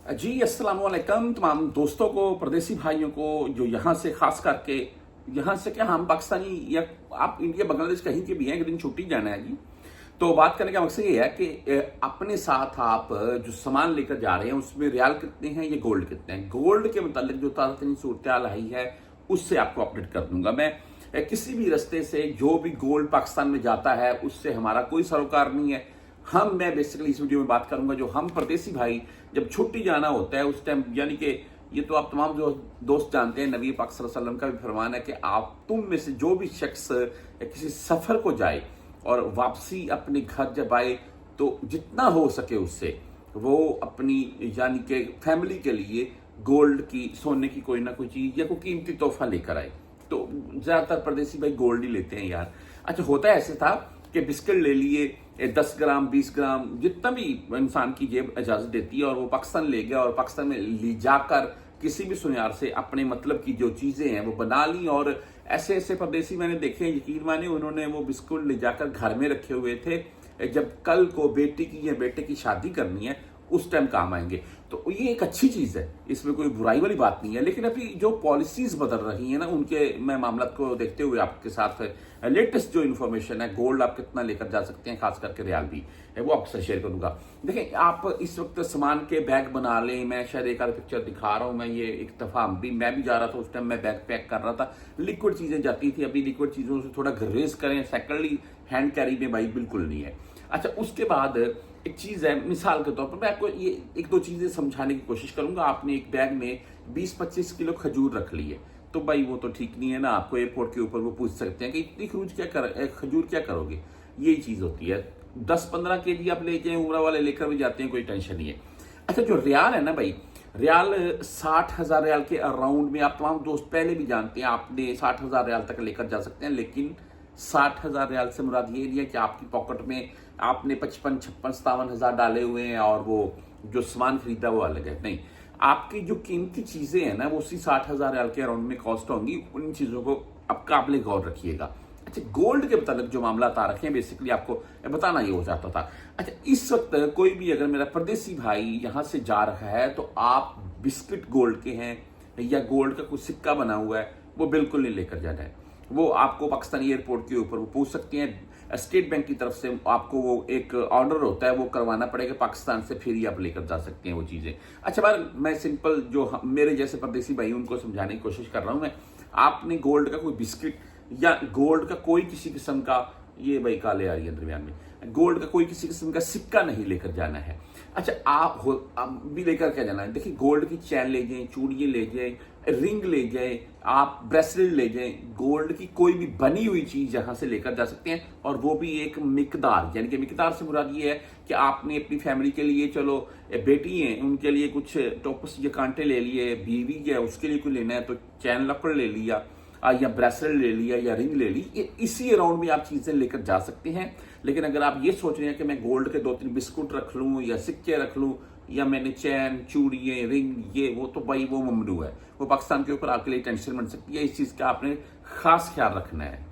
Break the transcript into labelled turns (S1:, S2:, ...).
S1: जी, अस्सलाम वालेकुम तमाम दोस्तों को, परदेसी भाइयों को जो यहाँ से ख़ास करके यहाँ से क्या हम पाकिस्तानी या आप इंडिया बांग्लादेश कहीं के भी हैं, एक दिन छुट्टी जाना है जी। तो बात करने का मकसद ये है कि अपने साथ आप जो सामान लेकर जा रहे हैं उसमें रियाल कितने हैं, ये गोल्ड कितने हैं। गोल्ड के मुतालिक जो ताज़ा तरीन सूरत हाल आई है उससे आपको अपडेट कर दूंगा मैं। किसी भी रास्ते से जो भी गोल्ड पाकिस्तान में जाता है उससे हमारा कोई सरोकार नहीं है। मैं बेसिकली इस वीडियो में बात करूंगा जो हम परदेसी भाई जब छुट्टी जाना होता है उस टाइम, यानी कि ये तो आप तमाम जो दोस्त जानते हैं, नबी पाक सल्लल्लाहु अलैहि वसल्लम का भी फरमान है कि आप तुम में से जो भी शख्स किसी सफर को जाए और वापसी अपने घर जब आए तो जितना हो सके उससे वो अपनी यानी कि फैमिली के लिए गोल्ड की, सोने की कोई ना कोई चीज या कोई कीमती तोहफा लेकर आए। तो ज्यादातर परदेसी भाई गोल्ड ही लेते हैं यार। अच्छा, होता ऐसे था कि बिस्किट ले लिए 10 ग्राम 20 ग्राम जितना भी इंसान की जेब इजाजत देती है और वो पाकिस्तान ले गया और पाकिस्तान में ले जाकर किसी भी सुनियार से अपने मतलब की जो चीजें हैं वो बना ली। और ऐसे ऐसे परदेसी मैंने देखे हैं, यकीन माने, उन्होंने वो बिस्कुट ले जाकर घर में रखे हुए थे, जब कल को बेटी की या बेटे की शादी करनी है उस टाइम काम आएंगे। तो ये एक अच्छी चीज है, इसमें कोई बुराई वाली बात नहीं है। लेकिन अभी जो पॉलिसीज बदल रही है ना, उनके मैं मामला को देखते हुए आपके साथ लेटेस्ट जो इन्फॉर्मेशन है, गोल्ड आप कितना लेकर जा सकते हैं, खास करके रियाल भी है, वो आपसे शेयर करूंगा। देखिए, आप इस वक्त सामान के बैग बना लें। मैं शायद एक आध पिक्चर दिखा रहा हूं। मैं ये एक दफा मैं भी जा रहा था, उस टाइम मैं बैग पैक कर रहा था, लिक्विड चीजें जाती थी। अभी लिक्विड चीजों से थोड़ा ग्रेज करें, सेकेंडली हैंड कैरी में भाई बिल्कुल नहीं है। अच्छा, उसके बाद एक चीज है, मिसाल के तौर पर मैं आपको ये एक दो चीजें समझाने की कोशिश करूंगा। आपने एक बैग में 20-25 किलो खजूर रख ली है, तो भाई वो तो ठीक नहीं है ना। आपको एयरपोर्ट के ऊपर वो पूछ सकते हैं कि इतनी खजूर क्या करोगे। यही चीज होती है। 10-15 केजी आप ले जाए, उम्र वाले लेकर भी जाते हैं, कोई टेंशन नहीं है। अच्छा, जो रियाल है ना भाई, रियाल 60,000 रियाल के अराउंड में, आप तमाम दोस्त पहले भी जानते हैं, आपने 60,000 रियाल तक लेकर जा सकते हैं। लेकिन 60,000 रियाल से मुराद ये नहीं है कि आपकी पॉकेट में आपने 55, 56, 57,000 डाले हुए हैं और वो जो सामान खरीदा वो अलग है। नहीं, आपकी जो कीमती चीजें हैं ना वो उसी 60,000 रियाल के अराउंड में कॉस्ट होंगी। उन चीजों को आप काबिल गौर रखिएगा। अच्छा, गोल्ड के मुताबिक जो मामला आ रखे हैं, बेसिकली आपको बताना ये हो जाता था। अच्छा, इस वक्त कोई भी अगर मेरा परदेसी भाई यहाँ से जा रहा है तो आप बिस्किट गोल्ड के हैं या गोल्ड का कुछ सिक्का बना हुआ है वो बिल्कुल नहीं लेकर जाना है। वो आपको पाकिस्तानी एयरपोर्ट के ऊपर वो पूछ सकते हैं। स्टेट बैंक की तरफ से आपको वो एक ऑर्डर होता है, वो करवाना पड़ेगा पाकिस्तान से, फिर ही आप लेकर जा सकते हैं वो चीजें। अच्छा, बार मैं सिंपल जो मेरे जैसे परदेसी भाई उनको समझाने की कोशिश कर रहा हूं मैं। आपने गोल्ड का कोई बिस्किट या गोल्ड का कोई किसी किस्म का, ये भाई काले आ रही है दरमियान में, गोल्ड का कोई किसी किस्म का सिक्का नहीं लेकर जाना है। अच्छा, आप भी लेकर क्या जाना है। देखिए, गोल्ड की चैन ले जाएं, चूड़ियां ले जाएं, रिंग ले जाएं, आप ब्रेसलेट ले जाएं, गोल्ड की कोई भी बनी हुई चीज यहां से लेकर जा सकते हैं। और वो भी एक मिकदार, यानी कि मिकदार से मुराद ये है कि आपने अपनी फैमिली के लिए, चलो बेटी है उनके लिए कुछ टोपस या कांटे ले लिए, बीवी है उसके लिए कोई लेना है तो चैन लकड़ ले लिया या ब्रेसलेट ले लिया या रिंग ले ली। ये इसी अराउंड में आप चीजें लेकर जा सकते हैं। लेकिन अगर आप ये सोच रहे हैं कि मैं गोल्ड के 2-3 बिस्कुट रख लूं या सिक्के रख लूं या मैंने चैन, चूड़ियां, रिंग, ये वो, तो भाई वो ममनू है। वो पाकिस्तान के ऊपर आपके लिए टेंशन बन सकती है। इस चीज का आपने खास ख्याल रखना है।